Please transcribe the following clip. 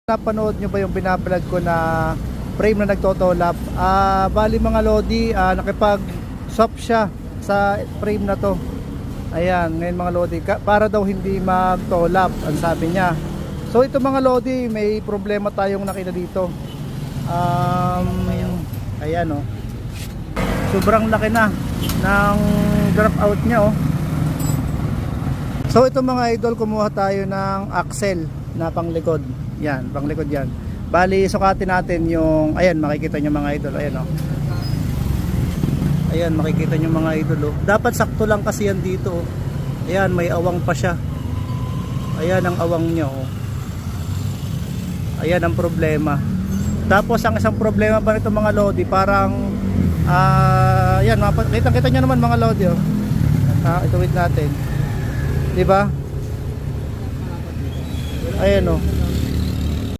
Napanood nyo ba yung binablog ko na frame na nagtotolap? Bali mga lodi, nakipag swap siya sa frame na to. Ayan, ngayon mga lodi, para daw hindi magtolap, ang sabi niya. So ito mga lodi, may problema tayong nakita dito. Ayan oh. Sobrang laki na ng drop out niya oh. So ito mga idol, kumuha tayo ng axle na panglikod. Yan, panglikod yan. Bali, sukatin natin yung, ayan, makikita nyo mga idol. Ayan oh. Ayan, makikita nyo mga idol oh. Dapat sakto lang kasi yan dito oh. Ayan, may awang pa siya. Ayan ang awang niya oh. Ayan ang problema. Tapos ang isang problema pa nito mga lodi, parang ayan, kita nyo naman mga lodi oh. Ituwid natin. Diba? Ayan oh.